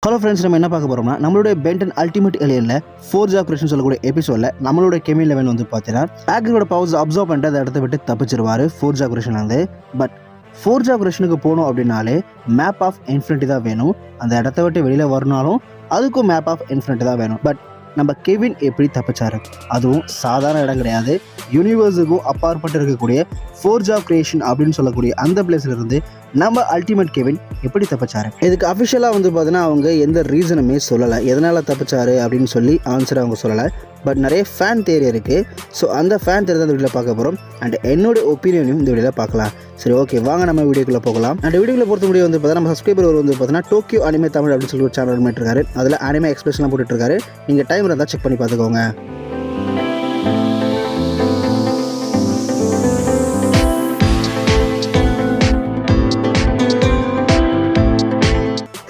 Hello friends, நம்ம என்ன பார்க்க போகிறோம்னா நம்மளுடைய பென்டன் அல்டிமேட் ஏலியனில் ஃபோர்ஜ் ஆப்ரேஷன் சொல்லக்கூடிய எபிசோடில் நம்மளோட கெமின் லெவன் வந்து பார்த்தீங்கன்னா ஆக்ரியோட பவர்ஸ் அப்சர்வ் பண்ணிட்டு அதை இடத்த விட்டு தப்பிச்சிருவார் ஃபோர்ஜ் ஆப்ரேஷன்லேருந்து. பட் ஃபோர்ஜ் ஆப்ரேஷனுக்கு போகணும் அப்படின்னாலே மேப் ஆஃப் இன்ஃபினிட்டி தான் வேணும். அந்த இடத்த விட்டு வெளியில் வரனாலும் அதுக்கும் மேப் ஆஃப் இன்ஃபினிட்டி தான் வேணும். பட் நம்ம கெவின் எப்படி தப்பிச்சாரு? அதுவும் சாதாரண இடம் கிடையாது. யூனிவர்ஸுக்கும் அப்பாற்பட்டு இருக்கக்கூடிய ஃபோர்ஜ் ஆஃப் கிரியேஷன் அப்படின்னு சொல்லக்கூடிய அந்த பிளேஸ்ல இருந்து நம்ம அல்டிமேட் கெவின் எப்படி தப்பிச்சாரு? இதுக்கு அஃபிஷியலாக வந்து பார்த்தீங்கன்னா அவங்க எந்த ரீசனுமே சொல்லலை, எதனால் தப்பிச்சாரு அப்படின்னு சொல்லி ஆன்சர் அவங்க சொல்லலை. பட் நிறைய ஃபேன் தேரி இருக்குது. ஸோ அந்த ஃபேன் தேரி தான் இந்த வீடியோவில் பார்க்க போகிறோம். அண்ட் என்னோட ஒப்பீனியனையும் இந்த வீடியோவில் பார்க்கலாம். சரி, ஓகே, வாங்க நம்ம வீடியோக்குள்ளே போகலாம். அண்ட் வீடியோவில் பொறுத்த முடியும் வந்து பார்த்தீங்கன்னா நம்ம சப்ஸ்கிரைபர் வந்து பார்த்தீங்கன்னா டோக்கியோ அனிமே தமிழ் அப்படின்னு சொல்லி ஒரு சேனல் பண்ணிட்டுருக்காரு. அதில் அனிமே எக்ஸ்பிரஸ்லாம் போட்டுட்ருக்காரு. நீங்கள் டைம் இருந்தால் செக் பண்ணி பார்த்துக்கோங்க.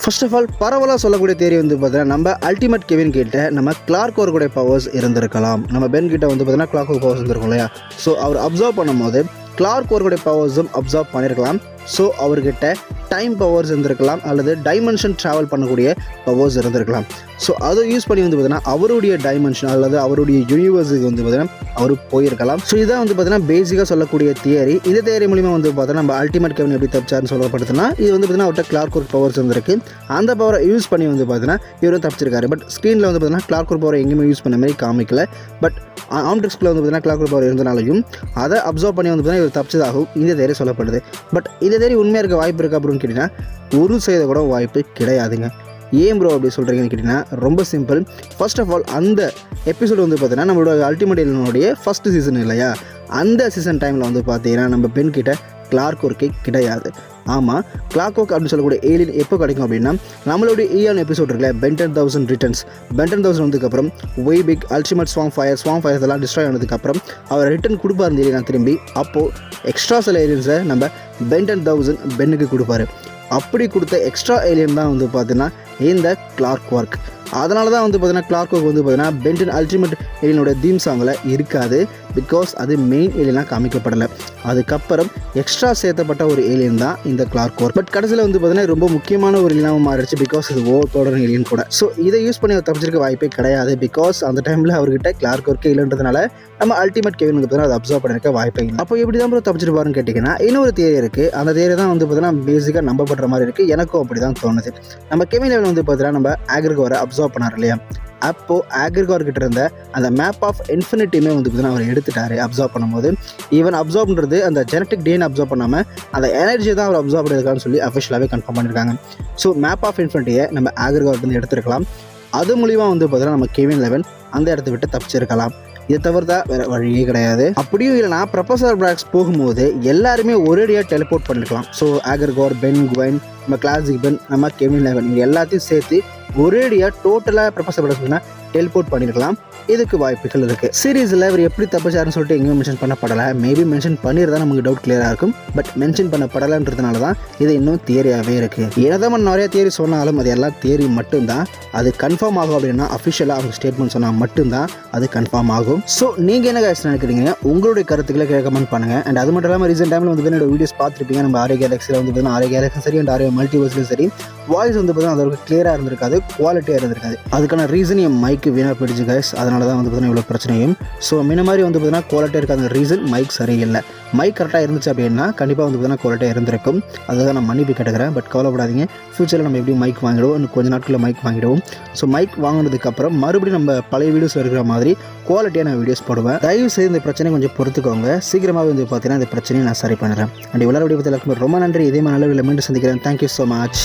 ஃபர்ஸ்ட் ஆஃப் ஆல் பரவலாக சொல்லக்கூடிய தேரி வந்து பார்த்தீங்கன்னா நம்ம அல்டிமேட் கெவின் கிட்ட நம்ம கிளார்க் ஒர்க்குடைய பவர்ஸ் இருந்திருக்கலாம். நம்ம பென் கிட்ட வந்து பார்த்தீங்கன்னா கிளார்க் ஒர்க் பவர்ஸ் இருந்திருக்கும் இல்லையா? ஸோ அவர் அப்சர்வ் பண்ணும்போது கிளார்க் ஒர்க்குடைய பவர்ஸும் அப்சர்வ் பண்ணியிருக்கலாம். ஸோ அவர்கிட்ட டைம் பவர்ஸ் இருந்திருக்கலாம் அல்லது டைமென்ஷன் ட்ராவல் பண்ணக்கூடிய பவர்ஸ் இருந்திருக்கலாம். ஸோ அதை யூஸ் பண்ணி வந்து பார்த்தீங்கன்னா அவருடைய டைமென்ஷன் அல்லது அவருடைய யூனிவர்ஸுக்கு வந்து பார்த்தீங்கன்னா அவர் போயிருக்கலாம். ஸோ இதான் வந்து பார்த்தீங்கன்னா பேசிக்காக சொல்லக்கூடிய தியரி. இந்த தியரி மூலிமா வந்து பார்த்தீங்கன்னா நம்ம அல்டிமேட் கெவின் எப்படி தப்பிச்சாருன்னு சொல்லப்படுதுன்னா இது வந்து பார்த்தீங்கன்னா அவர்கிட்ட கிளார்க் ஒர்க் பவர்ஸ் இருந்திருக்கு. அந்த பவரை யூஸ் பண்ணி வந்து பார்த்தீங்கன்னா இவரும் தப்பிச்சிருக்காரு. பட் ஸ்க்ரீனில் வந்து பார்த்தீங்கன்னா கிளார்க் ஒர்க் பவர் எங்கேயுமே யூஸ் பண்ண மாதிரி காமிக்கல. பட் ஆம்ட்ரிக்ஸ்குள்ள வந்து பார்த்தீங்கன்னா கிளார்க் ஒர்க் பவர் இருந்தனாலையும் அதை அப்சர்வ் பண்ணி வந்து பார்த்தீங்கன்னா இவர் தப்பிச்சதாகவும் இந்த தேரி சொல்லப்படுது. பட் இந்த தேரி உண்மையாக இருக்க வாய்ப்பு இருக்குது அப்படின்னு கேட்டிங்கன்னா ஒரு செய்த கூட வாய்ப்பு கிடையாதுங்க. ஏன் ப்ரோ அப்படி சொல்கிறீங்கன்னு கேட்டிங்கன்னா ரொம்ப சிம்பிள். ஃபர்ஸ்ட் ஆஃப் ஆல் அந்த எபிசோடு வந்து பார்த்தீங்கன்னா நம்மளோட அல்டிமேட் ஏலியனுடைய ஃபஸ்ட்டு சீசன் இல்லையா? அந்த சீசன் டைமில் வந்து பார்த்தீங்கன்னா நம்ம பென் கிட்ட கிளார்க் ஒர்க்கே கிடையாது. ஆமாம், கிளார்க் ஒர்க் அப்படின்னு சொல்லக்கூடிய ஏலியன் எப்போ கிடைக்கும் அப்படின்னா நம்மளுடைய ஈயான் எபிசோட் இருக்குல்ல, பென்டன் 1000 ரிட்டர்ன்ஸ். பென்டன் 1000 வந்ததுக்கப்புறம் ஒய் பிக் அல்டிமேட் ஸ்வாம் ஃபயர் இதெல்லாம் டிஸ்ட்ராய் ஆனதுக்கப்புறம் அவர் ரிட்டர்ன் கொடுப்பாரு ஏலியன் திரும்பி. அப்போது எக்ஸ்ட்ரா சில ஏலியன்ஸை நம்ம பென்டன் 1000 பென்னுக்கு கொடுப்பாரு. அப்படி கொடுத்த எக்ஸ்ட்ரா ஏலியன் தான் வந்து பார்த்தீங்கன்னா இந்த கிளார்க் ஒர்க். அதனால தான் வந்து பார்த்தீங்கன்னா கிளார்க் ஒர்க் வந்து பார்த்தீங்கன்னா பென்டன் அல்டிமேட் ஏலியனோட தீம் சாங்கில் இருக்காது. பிகாஸ் அது மெயின் ஏலியனாக காமிக்கப்படலை. அதுக்கப்புறம் எக்ஸ்ட்ரா சேர்த்தப்பட்ட ஒரு ஏலியன் தான் இந்த கிளார்க் ஒர்க். பட் கடைசியில் வந்து பார்த்தீங்கன்னா ரொம்ப முக்கியமான ஒரு ஏலியனாக மாறிடுச்சு. பிகாஸ் இது தொடர் ஏலியன் கூட. ஸோ இதை யூஸ் பண்ணி அவர் தப்பிச்சிருக்க வாய்ப்பே கிடையாது. பிகாஸ் அந்த டைமில் அவர்கிட்ட கிளார்க் ஒர்க்கே இல்லைன்றதுனால நம்ம அல்டிமேட் கெவின் வந்து பார்த்தீங்கன்னா அதை அப்சர்வ் பண்ணிருக்க வாய்ப்பே இல்லை. அப்போ எப்படி தான் தப்பிச்சிருப்பாருன்னு கேட்டிங்கன்னா இன்னொரு தியரி இருக்குது. அந்த தியரி தான் வந்து பார்த்தீங்கன்னா பேசிக்காக நம்பப்படுற மாதிரி இருக்குது. எனக்கும் அப்படி தான் தோணுது. நம்ம கெவின் லெவன் வந்து பார்த்தீங்கன்னா நம்ம ஆக்ரிகோரை அப்சர்வ் பண்ணார் இல்லையா? அப்போது ஆக்ரிகோர்கிட்ட இருந்த அந்த மேப் ஆஃப் இன்ஃபினிட்டியுமே வந்து பார்த்தீங்கன்னா அவர் எடுத்துட்டார் அப்சர்வ் பண்ணும்போது. ஈவன் அப்சர்வ் பண்ணுறது அந்த ஜெனட்டிக் டிஎன்ஏ அப்சர்வ் பண்ணாமல் அந்த எனர்ஜியை தான் அவர் அப்சர்வ் பண்ணியிருக்கான்னு சொல்லி அஃபிஷியலாகவே கன்ஃபார்ம் பண்ணியிருக்காங்க. ஸோ மேப் ஆஃப் இன்ஃபினிட்டியை நம்ம ஆக்ரிகோர்கிட்ட எடுத்துருக்கலாம். அது மூலிமா வந்து பார்த்தீங்கன்னா நம்ம கெவின் லெவன் அந்த இடத்த விட்டு தப்பிச்சிருக்கலாம். இதை தவிர்த்தா வேறு வழியே கிடையாது. அப்படியும் இல்லைனா ப்ரொஃபஸர் பிராக்ஸ் போகும்போது எல்லாருமே ஒரேடியாக டெலிபோர்ட் பண்ணிருக்கலாம். ஸோ ஆக்ரிகோர், பென், குவைன், நம்ம கிளாசிக் பென், நம்ம கெவின் லெவன் இங்கே எல்லாத்தையும் சேர்த்து ஒரேடியாக டோட்டலாக ப்ரொஃபஸர் பிராக்ஸ் டெலிபோர்ட் பண்ணியிருக்கலாம். இதுக்கு வாய்ப்புகள் இருக்குது. சீரீஸில் இவர் எப்படி தப்பிச்சாருன்னு சொல்லிட்டு எங்கேயும் மென்ஷன் பண்ணப்படலை. மேபி மென்ஷன் பண்ணியிருந்தா நமக்கு டவுட் கிளியராக இருக்கும். பட் மென்ஷன் பண்ணப்படலைன்றதுனால தான் இது இன்னும் தியரியாகவே இருக்குது. என்னதான் நம்ம நிறைய தியரி சொன்னாலும் அது எல்லாம் தியரி மட்டும்தான். அது கன்ஃபார்ம் ஆகும் அப்படின்னா அஃபிஷியலாக அவங்க ஸ்டேட்மெண்ட் சொன்னால் மட்டும்தான் அது கன்ஃபார்ம் ஆகும். ஸோ நீங்கள் என்ன guys நினைக்கிறீங்க? உங்களுடைய கருத்துக்களை கமெண்ட் பண்ணுங்கள். அண்ட் அது மட்டும் இல்லாமல் ரீசெண்ட் டைமில் வந்து என்னோட வீடியோஸ் பார்த்துருப்பீங்க. நம்ம ஆரே கேலக்ஸில் வந்து பார்த்தீங்கன்னா ஆரே கேலக்ஸும் சரி அண்ட் ஆரே மல்டிவர்ஸ்லையும் சரி வாய்ஸ் வந்து பார்த்தீங்கன்னா அதோட கிளியராக இருந்திருக்காது, குவாலிட்டியாக இருந்திருக்காது. அதுக்கான ரீசன் என் மைக்கு வீணாக போயிடுச்சு guys. அதனால தான் வந்து பார்த்தீங்கன்னா இவ்வளோ பிரச்சனையும். ஸோ முன்ன மாதிரி வந்து பார்த்தீங்கன்னா குவாலிட்டியாக இருக்காத ரீசன் மைக் சரியில்லை. மைக் கரெக்டாக இருந்துச்சு அப்படின்னா கண்டிப்பாக வந்து பார்த்தீங்கன்னா குவாலிட்டியாக இருந்திருக்கும். அதுதான் நான் மன்னிப்பு கேட்டுக்கிறேன். பட் கவலைப்படாதீங்க, ஃபியூச்சரில் நம்ம எப்படி மைக் வாங்கிடுவோம், இன்னும் கொஞ்சம் நாட்களில் மைக் வாங்கிடுவோம். ஸோ மைக் வாங்கினதுக்கப்புறம் மறுபடியும் நம்ம பழைய வீடியோஸில் இருக்கிற மாதிரி குவாலிட்டியாக நான் வீடியோஸ் போடுவேன். தயவு செய்து இந்த பிரச்சனை கொஞ்சம் பொறுத்துக்கோங்க. சீக்கிரமாக வந்து பார்த்தீங்கன்னா இந்த பிரச்சனையை நான் சரி பண்ணுறேன். அண்ட் இவ்வளோ வீடியோ பற்றி எல்லாருக்கும் ரொம்ப நன்றி. இதே மாதிரி நல்ல வீடியோ மீண்டும் சந்திக்கிறேன். Thank you so much.